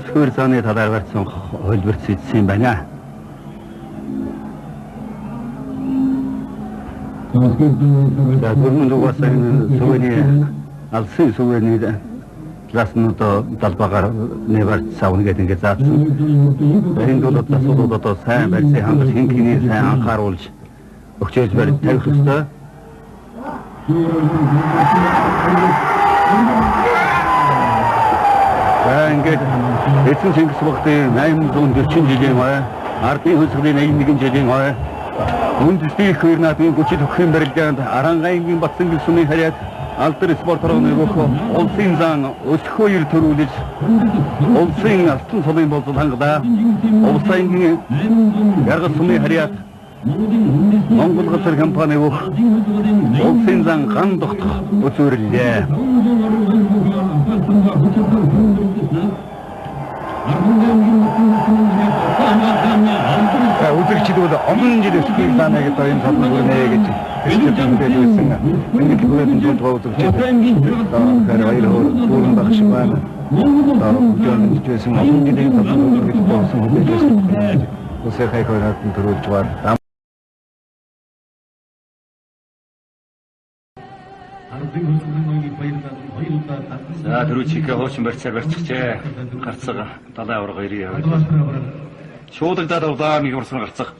Сүүр зооны талаар барьсан хөлбөрт эзсэн юм байна. Гурван дугаарсан сувений алсын сувений ласнуудаа талбагаар нэвэр савн гэдэг ингээд заасан. Энэ бол асуудлуудаа сайн барьсан хангал хинхний сайн анхааруулж өгчөөж барь тавих ёстой. Ингээд эцэг Чингис багтын 840 жилийн хой, ардын хөлсгөлийн 81 жилийн хой, үндэсний хоёр наадмын гүчил өгсөн барилдаанд Арангаингийн Батсан гүсүний харьяат алдар спорт орны өгөх улсын зан өсөхөөр төрүүлж улсын алтан цолын болцол хангада улсын яргал сумын харьяат Монгол газар компани өгөх улсын зан ган тогтох өсвөрлөө. Үзэгчдүүд өмнө жил өсгөл санаа гэдэг энэ салбар бүрнэ гэж хэлсэн байсан. Ингээд бүрэн зүйл үзэгчд баяр хөөрөн багш байна. Жон жисэн өмнө жилийн салбар гэж болсон хүмүүс үсээ хайхаараад төрүүлж байна. За дөрөвчийнхээ хуучин барьцаар барьчихжээ. Гарцаг 70 авар 2-ийн шуудагдаад удаан их урсан гарцаг.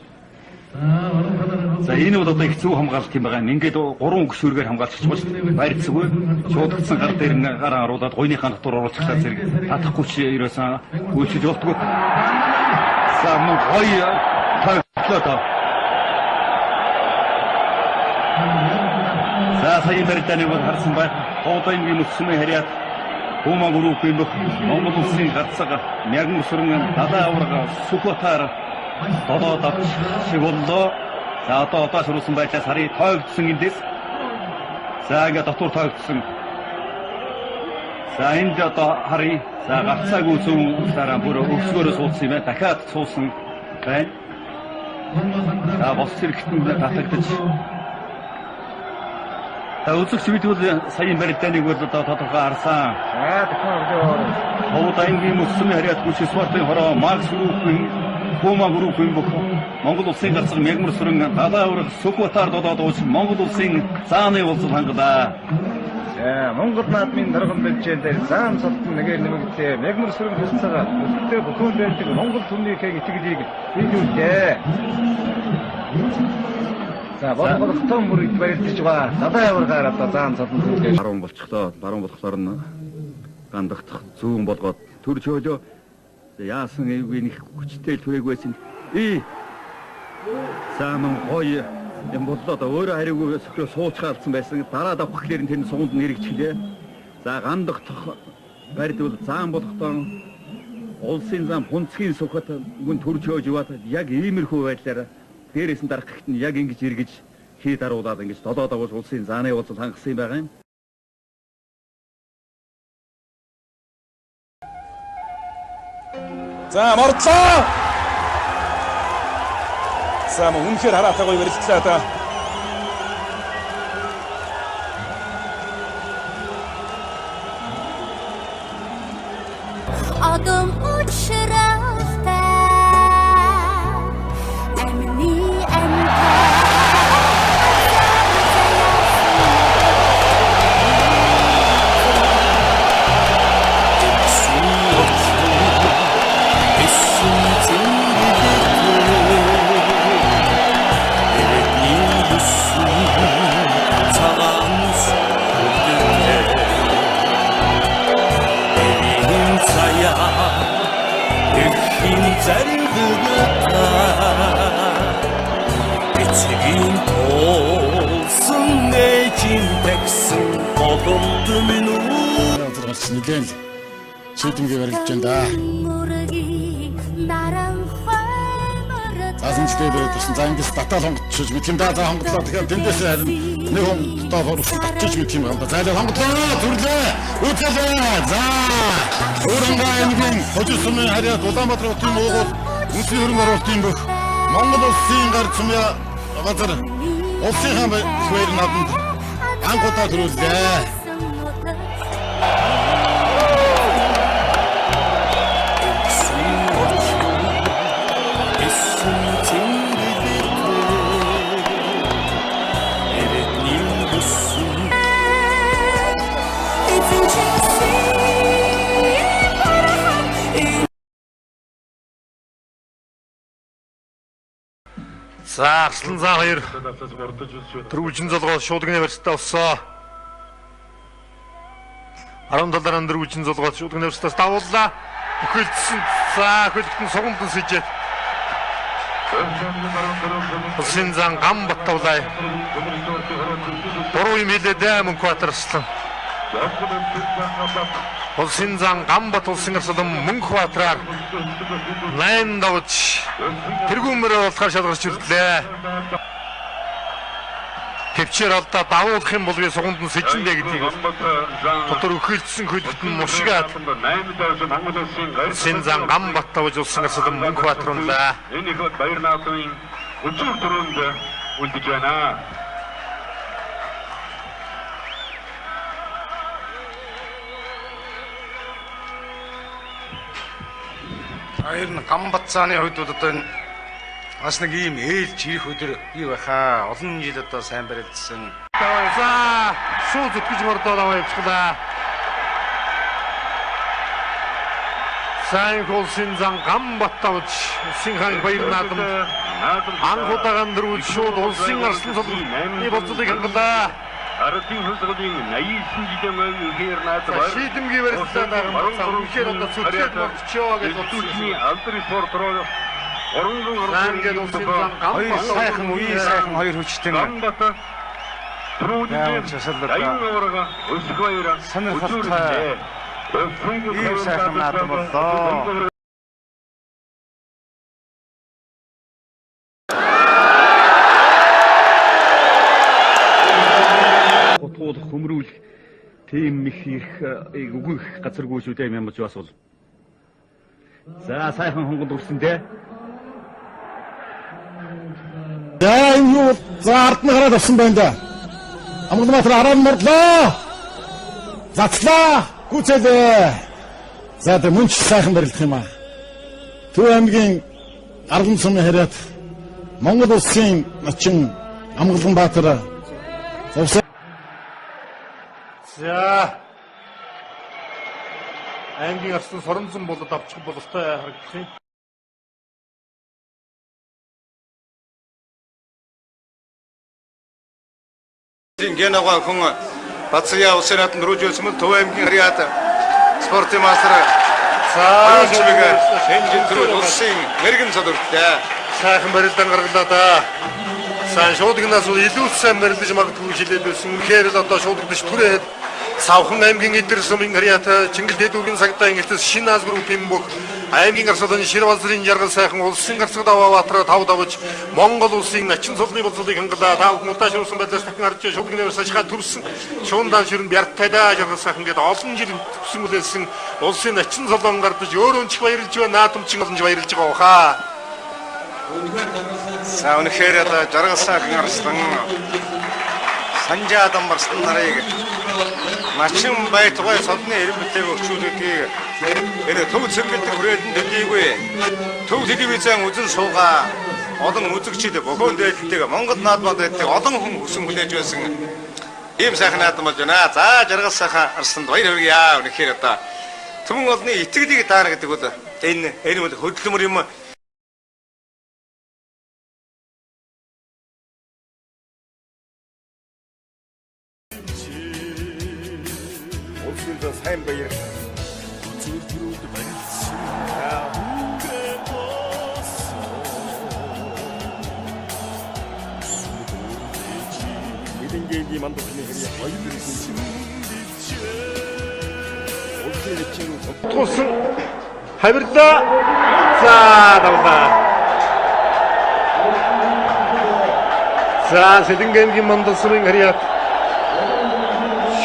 За энэ бол одоо их зөв хамгаалалт юм байгаа. Ингээд 3 гүшүүргээр хамгаалчихж байгаа шүү дээ. Барьцгүй шуудагдсан гар дээр гараа харуулад гойныхаа дотор оруулчихлаа зэрэг татахгүй ч ерөөсөн үйлчилж болтгоо. За мөн гоё тавьлаа. За сая барьдааны бол харсан бай. Одоогийн мөсмийн харьяат Хума группийн Монгол улсын гарцаг мягмар сүрэн 70 аварга Сүхбатаар додоод авч шиг боллоо. За одоо ширүүлсэн байдлаа сарын тоогдсон эндээс. За ингээд дотор тоогдсон. За энд одоо харъя. За гарцаагүй зүүн дараа бүр өсгөөрөө суудсан юм байна. Дахиад суусан байна. За бос зэрэгтэн татагдаж. Үзэгч бид бол саяын барилдааныг бол одоо тодорхой харсан. За тэгэхээр Одоогийн мөсмийн харьяат гүшин спортын хороо Макс группийн Хума группийн Монгол улсын гарцаг мягмар сүрэн 70 аварга Сүхбатаар додоод ууч Монгол улсын зааны болцол хангада. За Монгол наадмын дарган бэлчээр дээр заан салтан нэгээр нэмэгдээ мягмар сүрэн хөлцөг өсөлтөө бүхэн байдаг Монгол түмнийхээ итгэлийг биелүүлжээ. За бодлоготой бүр барилдаж байгаа 70 аваргаар одоо заан салтан түлхэж баруун болчихлоо. Баруун болохоор нь гандагдах зүүн болгоод төр чөөлөө яасан эвгүй нэг хүчтэй түрэг байсан. Сааман гоё юм боллоо да өөрөө хараагүй сөхрөө суучгаалсан байсан. Дараа давах гэхээр тэнд суунд нэрэгчлээ. За гандагдах барьд бол заан болгохдоо улсын зам хүнцгийн сөхөт гүн төр чөөж яваад яг иймэрхүү байдлаар дээрээс нь дарах гэхэд яг ингэж эргэж хий даруулаад ингэж додоод авах улсын зааны уулзал хангасан юм байгаа юм. За морцоо. За үнэхээр хараатай гоё барилдлаа та. Adam uçurafta Emni эцгийн толсон нэжин тагсан голомд минь удирдлагч нэгэн шийдэмгээ барилж байна да. Азамжтай дээр тусан за ингээс татал хонгоцож мэт юм да. За хонголоо тэгэхээр тэндээс харин нэг хонгодоо хурцсан татчих мэт юм байна. За хонгодлоо зүрлээ. Үтгэлээ. За Урангаангийн хожисмын харьяат Улаанбаатар хотын уугуул үндэсний хөрөнгө оруулалтын бүх Монгол улсын гар цумья газар улсын хаан хоёр наадманд анхудаа төрүүллээ. За Арслан заа хоёр дөрвөлжин золгоо шуудангийн барьцтай болсоо. 17 дараа дөрвөлжин золгоо шуудангийн барьцтаас давууллаа. Бүхэлдсэн за хөлтөн сугамдан сэжээд. Улсын зан гам баттавлаа. Дөрөв юм хэлээд мөн кватерслан. Улсын зан гам бат улсын арслан мөнх батраар 8 давж тэргүүмээр болохоор шалгарч ирлээ. Төвчээр алдаа давуулах юм бол би сугамдан сэжиндэ гэдгийг дотор өхөлдсөн хөлтөн мушгаад улсын зан гам бат тавж улсын арслан мөнх батрунлаа. Энэ их баяр наадмын өчүүр төрөнд үлдэж байна. Хоёр нь гам бацааны хувьд бол одоо бас нэг ийм ээлж ирэх өдөр бий байхаа. Олон жил одоо сайн барилдсан. За шууд зүтгэж мордоод аваа явуулаа. Сайн улсын зан гам баттавч улсын хаан баяр наадам анхудагаан дөрвөл шууд улсын арслан цолны болцлыг хангалаа. Арсын хөлсгөлийн 89 жилийн үеэр наадмаар шийдэмгий барилдсан дараа үнэхээр одоо зүтгэж мордчоо гэж утсны албан спорт руу Ангел улсын зан гам Хоёр сайхан үе сайхан хоёр хүчтэн. Сонирхолтой. Ийм сайхан наадам боллоо. Хотгол хөмрүүл тийм их их үгүйх газаргүй шүү дээ ямар ч бас бол. За сайхан хонгод үрсэн дээ. За энэ юу за ард нь хараад авсан байна да. Амгалматар араа мордлоо. Зацлаа. Гүцэлээ. За тэ мөнч сайхан барилдах юм аа. Төв аймгийн Арган сумын хараад Монгол улсын начин Амгалбаатар. За аймгийн арслан соронзон болоод авчих бололтой харагдах юм. Генова хүн Баця улсын наадамд рүүжүүлсэн Төв аймгийн Хариат спортын мастер Баярчмага шинжин төрөл улсын мэрэгэн цодортой Сайхан барилдаан гаргалаа да. Сайн шуудгнаас илүү сайн барилдаж магадгүй шилэлсэн. Үнэхээр л одоо шуудгдаж түрээд Савхан аймгийн эдэр сумын Хариат Чингэл дэдүүгийн цагтаа ingэртээс шинэ аз группийн бүх аймгийн арслан Ширвалзрын жаргал сайхан улсын гарцгад аваа баатар тав давж Монгол улсын начин цолны болцлыг хангалаа. Тав мутаашруулсан байдлаас дахин харж шугнээс сашгаа төрсөн шуундаан ширэн бяртайдаа жаргал сайхан гэдэг олон жил төсөн үлээсэн улсын начин цолон гардаж өөрөө ч баярлж байна. Наадамчин олонж баярлж байгаа хаа. За үнэхээр жаргал сайхан арслан санжаадан барсан нарыг начин байтугай содны эрен бүтээг өгчүүлэгийг энэ төв цэнгэлд хүрээлэн дэлгийгүй төв телевизэн үзэн суугаа олон үзэгчид бохоон дээлтэйг Монгол наадмад байдаг олон хүн хүсэн хүлээж байсан ийм сайхан наадам болж байна. За жаргал сайхан арсланд баяр хүргэе. Үнэхээр одоо түмэн олны итгэлийг даана гэдэг бол энэ хөдөлмөр юм. Улсын сайн баяр. Эдэнгийн мандахны хэрэг баяр хүргэе. Тусан хавирлаа. За давлаа. За Сэлэнгийн Монгол сумын Хариат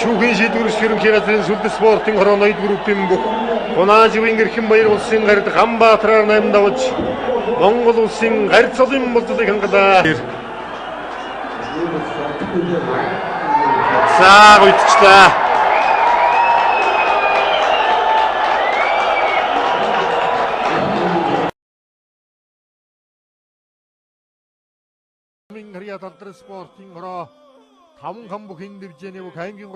шүүхийн шийдвэрс ерөнхий газрын сүлд спортын хорон 2 группийн бүх Унааживын эрхэм баяр улсын гард Гамбаатраар 8 давж Монгол улсын гард цолын болцлыг хангалаа. За гүйцчлээ. Хариат алдар спортын хороо 5 хамбухийн дивизионы бүх аймгийн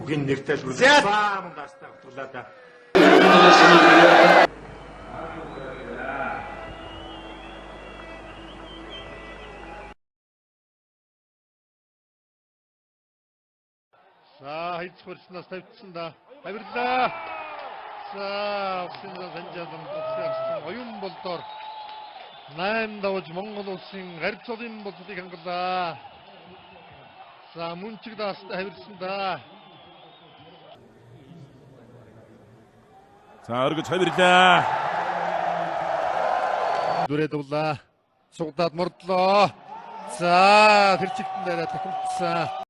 Бүгін нэртэй зүрх баамын дастаа тулаад. 자, 히츠코리스나 스타입습니다. 하이브리다. 자, 신사 산자는 복수학생 어윤볼돌. 나임다오지 몽골오싱 가르쳐진 볼돌이 간 거다. 자, 문치기다 하이브리스입니다. За өргөж хавирлаа. 노래도올라 속다ат мордлоо. За, тэр чигтэн дээр тахимдсан.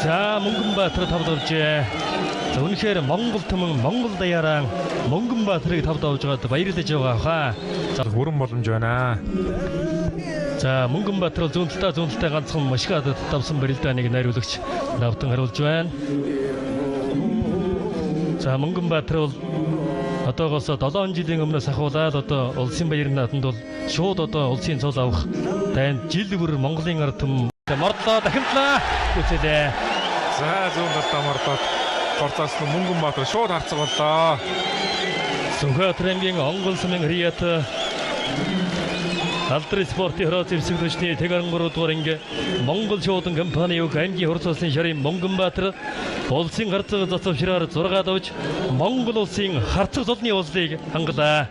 자, 몽금바트로 타보도록 자, үнэхээр Монгол түмэн Монгол даяараа Монгомбаатрыг тавдавж байгаад баяр хөдөлж байгаа хаа. За, Хүрэн боломж байна. за, Монгомбаатар зүүнтэлтэй ганцхан машгад тавсан барилдааныг найруулагч давтан харуулж байна. За, Монгомбаатар бол одоогоос 7 жилийн өмнөөс ахуулаад одоо улсын баяр нааданд бол шууд одоо улсын цол авах дайнд жил бүр Монголын ард түмэн мордлоо дахимтлаа үсэлээ. За зүүн талдаа мордоод горцоос Монгомбаатар шууд харцаг боллоо. Сүнхбаатарын Онгол сумын Рият алдрын спортын хороо зэвсэгчний тэгэрнгөрөө дууринг Монгол шуудан компани юу аймгийн хурцлын шарын Монгомбаатар улсын харцаг засвараар 6 давж Монгол улсын харцаг золны уулыг хангалаа.